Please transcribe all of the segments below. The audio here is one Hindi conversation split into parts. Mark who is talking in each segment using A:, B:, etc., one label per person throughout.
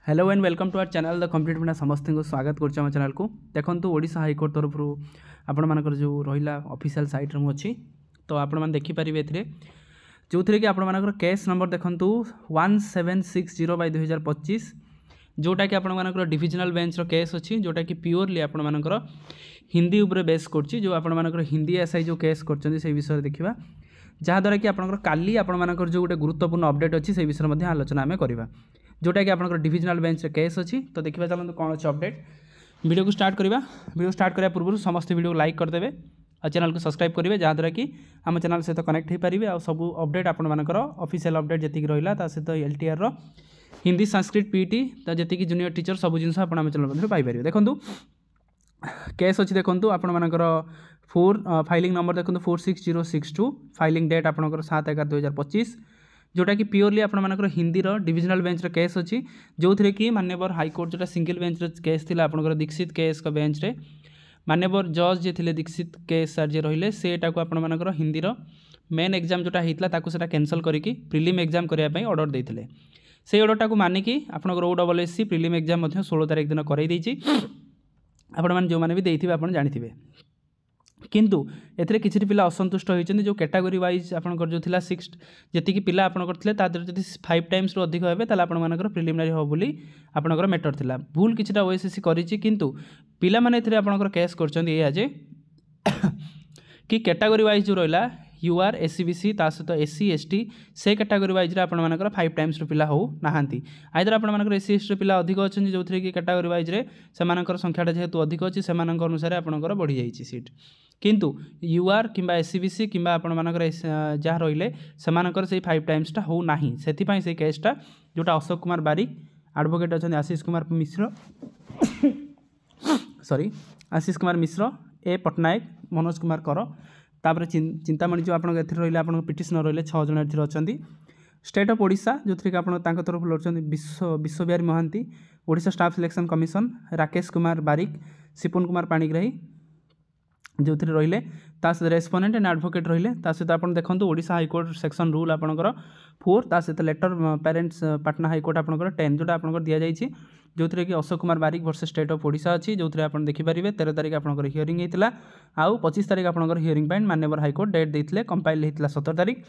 A: Hello and welcome to our channel the complete बिना समस्त को स्वागत कर चैनल को देखो ओडिशा हाईकोर्ट तरफ आपण मानकर जो रहा ऑफिशियल साइट रे अच्छी तो आपण मैंने देखिपारे ए जो थी कि आपण मानकर केस नंबर देखु 1760/2025 जोटा कि आपण मानकर डिविजनल बेंच रो केस अच्छी जोटा कि प्योरली आपण मानकर हिंदी उपरे बेस करछि जो आपण मानकर हिंदी एसआई जो केस करछन से विषय देखिबा जहाँद्वारा कि आपंकर काली आपण मानकर जो गोटे गुरुत्वपूर्ण अपडेट अच्छी से विषय में आलोचना आम करवा जोटा कि आपंकर डिविजनल बेंच केस अच्छी तो देखा चलते कौन अच्छे अपडेट वीडियो को स्टार्ट करवा वीडियो स्टार्ट करने पूर्व समस्त वीडियो लाइक करदे और चैनल को सब्सक्राइब करेंगे जहाँद्वारा कि आम चैनल सहित कनेक्ट हो पारे और सब अपडेट आपर ऑफिशियल अपडेट जी रहा सहित एलटीआर हिंदी संस्कृत पीटी जी जूनियर टीचर सब जिन आप चैनल पाइपर देखूँ केस अच्छी देखो आपण मानकर फाइलिंग नंबर देखो 46062 फाइलिंग डेट आपंकर 7/11/2025 जोटा कि प्योरली आपण मानकर हिंदी डिविजनल बेंच केस अच्छी जो थे कि माननीय हाईकोर्ट जोटा सिंगल बेंच केस थी आपंकर दीक्षित केस का बेंच रे माननीय जज जी थे दीक्षित केस सर जी रहिले सेटा को आपण मानकर हिंदी मेन एग्जाम जोटा होता है कैंसल करके प्रिलिम एग्जाम करने ऑर्डर देते से ऑर्डरटा को मानिकी आपंकर OSSC प्रिलिम एग्जाम 16 तारीख दिन करई आपण मैंने जो मैंने भी देते आप जानी किंतु एथिरे किछि पिला असंतुष्ट होइछन्ति जो कैटेगरी वाइज आपनकर जो थिला 6 जति कि पिला आपनकर थिले तादर जति 5 टाइम्स रो अधिक हेबे ताला आपण मानकर प्रिलिमिनरी हो बोली आपनकर मैटर थिला भूल किछिटा OSSC करिछि किंतु पिला माने एथिरे आपनकर केस करछन्ति ए आजे कि कैटेगरी वाइज जो रहिला UR SCBC ता सहित SC ST से कैटेगरी वाइज रे आपण मानकर 5 टाइम्स रो पिला हो नाहांती आइदर आपण मानकर SC ST रो पिला अधिक अछन जो थरे कि कैटेगरी वाइज रे से मानकर संख्याटा जेहेतु अधिक अछि से मानकर अनुसार आपनकर बढ़ी जाईछि सीट किंतु UR किंबा SCBC किंबा आपण मानकर जहाँ रहिले से मानकर से 5 टाइम्सटा हो नाही सेति पई से केसटा जोटा अशोक कुमार बारिक एडवोकेट अछन आशीष कुमार मिश्र सॉरी आशीष कुमार मिश्र ए पटनायक मनोज कुमार कर तापर चिंतामणि जो आपन एथि रहिले आपन पिटिशनर रहिले 6 जण एथि अछंती स्टेट ऑफ ओडिशा जो थी आपन तांको तरफ लड़छंती Bishwabihari Mahanty Odisha staff selection commission Rakesh Kumar Barik Sipun Kumar Panigrahi जो थी रहिले ता सहित रेस्पोनेंट एंड एडवोकेट रहिले ता सहित आपन देखंतु ओडिशा हाईकोर्ट सेक्शन रूल आपनकर 4 ता सहित लेटर पेरेंट्स पाटना हाईकोर्ट आपनकर 10 जोटा आपनकर दिया जाइछि जो थी कि अशोक कुमार बारिक वर्सेस स्टेट ऑफ ओडिशा अच्छी जो थी आप देखिपारे 13 तारीख आपनकर हियरिंग होता आउ 25 तारीख आपनकर हियरिंग पाइन माननीय हाईकोर्ट डेट देते कंपाइल होता 17 तारीख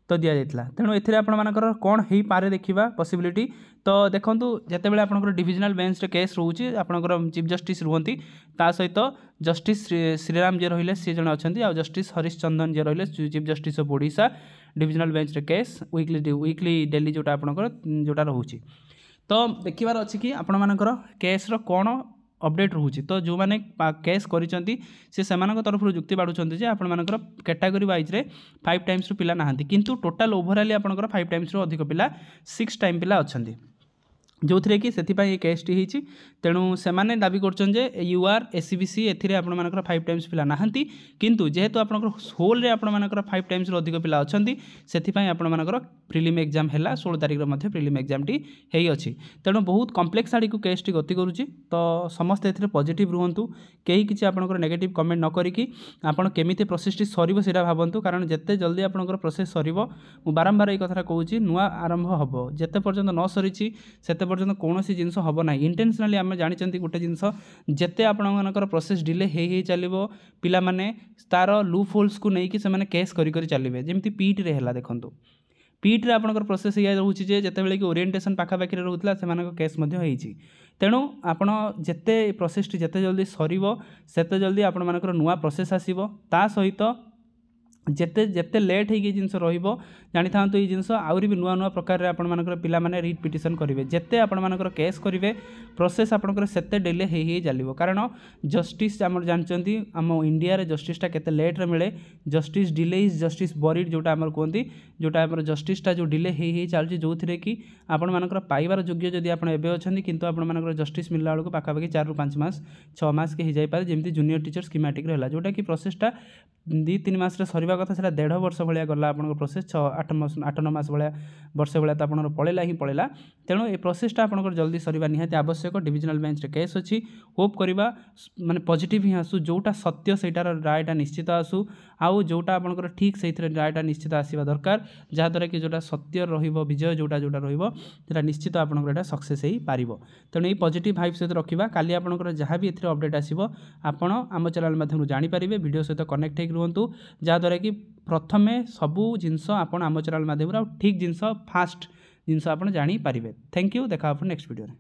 A: तो दि जाता तेणु ए आपर कौन हो पारे देखा पॉसिबिलिटी तो देखो जिते आपंकर डिविजनल बेंच केस रोचे आपंकर चीफ जस्टिस रुहति ता सहित जस्टिस श्रीराम जी रहिले सी जन अच्छा आ जस्टिस हरीश चंदन जी रहिले chief justice of Odisha divisional bench case weekly daily जोटा आपंकर जोटा रोचे तो देखिबार अच्छी कि आपण मानकर केस रो कौन अपडेट रोचे तो जो मैंने केस करिसेंती से तरफ जुक्ति बाढ़ुंट जे आपण मानकर कैटेगरी वाइज रे 5 टाइम्स रो पिला नाहांती किंतु टोटल ओवरऑल आपनकर 5 टाइम्स रो अधिक पिला 6 टाइम पिला अछंती जो थी कि से केसटी होती तेणु से दाबी कर UR SCBC एथिरे आपण मानकर 5 टाइम्स पिला नाहांती किंतु जेहेतु आपनकर होल रे आपण मानकर 5 टाइम्स रो अधिक पिला अछंती सेथिपई आपण मानकर प्रिलिम एग्जाम हैला 16 तारीख रो मध्ये प्रिलिम एग्जाम टी हेई अछि तेणु बहुत कॉम्प्लेक्स आड़ी को केसटी गति करूची तो समस्त एथिरे पॉजिटिव रुहंतु केही किछि आपनकर नेगेटिव कमेंट न करिकि आपण केमिति प्रोसेसटी सरिबो सेटा भाबंतु कारण जत्ते जल्दी आपनकर प्रोसेस सरिबो मु बारंबार ए कथा कहूची नुआ आरंभ हबो जत्ते पर्यंत न सरिछि सेते पर्यंत कौन जिनस हम ना इंटेंशनली आम जानते गोटे जिनस जिते आपंकर प्रोसेस डिले हो चलो पिला माने तार लूप होल्स को लेकिन से केस करी चलिए जमी पीटी रे है देखो पीटी रे आपंकर प्रोसेस या रोचे जिते कि ओरिएंटेशन पाखापाखि रोला से केस तेणु आपण जिते प्रोसेस जिते जल्दी सर से जल्दी आपण नुआ प्रोसेस आसो ता सहित जिते जिते लेट हो जिनस जानी था ये जिनस आउरी भी नुआ नुआ प्रकार आपण मानकर पिला माने रिट पिटिशन करेंगे जिते आपण मानकर केस करेंगे प्रोसेस आपंकर सेते डिले हो चलो कारण जस्टिस आम जानते आम इंडिया रे जस्टिसटा केते लेट रे मिले justice delay is justice buried जोटा आमर कहते जोटा आम जस्टिसटा जो डिले हो चलती जो थी कि आपण मानकर पाइबार योग्य जदि आप एवं किंतु आपण मानकर जस्टिस मिलला बेलू पाखापाखि 4 ରୁ 5 मास 6 मास के हो जाए जमी जूनियर टीचर स्कीमेटिक रहा जोटा कि प्रोसेसटा 2-3 ମାସରେ ସରିବା କଥା ସେଇଟା 1.5 ବର୍ଷ ଭଳିଆ ଗଲା ଆପଣଙ୍କ ପ୍ରୋସେସ୍ 8-9 ମାସ ଭଳିଆ ବର୍ଷେ ଭଳିଆ ତ ଆପଣଙ୍କର ପଳେଇଲା ହିଁ ପଳେଇଲା। ତେଣୁ ଏ ପ୍ରୋସେସଟା ଆପଣଙ୍କର ଜଲ୍ଦି ସରିବା ନିହାତି ଆବଶ୍ୟକ। ଡିଭିଜନାଲ ବେଞ୍ଚରେ କେସ୍ ଅଛି, ହୋପ୍ କରିବା ମାନେ ପଜିଟିଭ୍ ହିଁ ଆସୁ, ଯେଉଁଟା ସତ୍ୟ ସେଇଟାର ରାୟଟା ନିଶ୍ଚିତ ଆସୁ, ଆଉ ଯେଉଁଟା ଆପଣଙ୍କର ଠିକ୍ ସେଇଥିରେ ରାୟଟା ନିଶ୍ଚିତ ଆସିବା ଦରକାର, ଯାହାଦ୍ୱାରା କି ଯେଉଁଟା ସତ୍ୟ ରହିବ, ବିଜୟ ଯେଉଁଟା ରହିବ ସେଇଟା ନିଶ୍ଚିତ ଆପଣଙ୍କର ଏଇଟା ସକ୍ସେସ୍ ହେଇପାରିବ। ତେଣୁ ଏଇ ପଜିଟିଭ୍ ଭାଇବ୍ ସହିତ ରଖିବା। କାଲି ଆପଣଙ୍କର ଯାହା ବି ଏଥିରେ ଅପଡ଼େଟ୍ ଆସିବ ଆପଣ ଆମ ଚ୍ୟାନେଲ୍ ମାଧ୍ୟମରୁ ଜାଣିପାରିବେ। ଭିଡ଼ିଓ ସହିତ କନେକ୍ଟ ହେଇକି ରୁହନ୍ତୁ, ଯାହାଦ୍ୱାରା କି ପ୍ରଥମେ ସବୁ ଜିନିଷ ଆପଣ ଆମ ଚ୍ୟାନେଲ୍ ମାଧ୍ୟମରେ ଆଉ ଠିକ୍ ଜିନିଷ ଫାଷ୍ଟ ଜିନିଷ ଆପଣ ଜାଣିପାରିବେ। ଥ୍ୟାଙ୍କ ୟୁ, ଦେଖା ହେବ ନେକ୍ସଟ ଭିଡ଼ିଓରେ।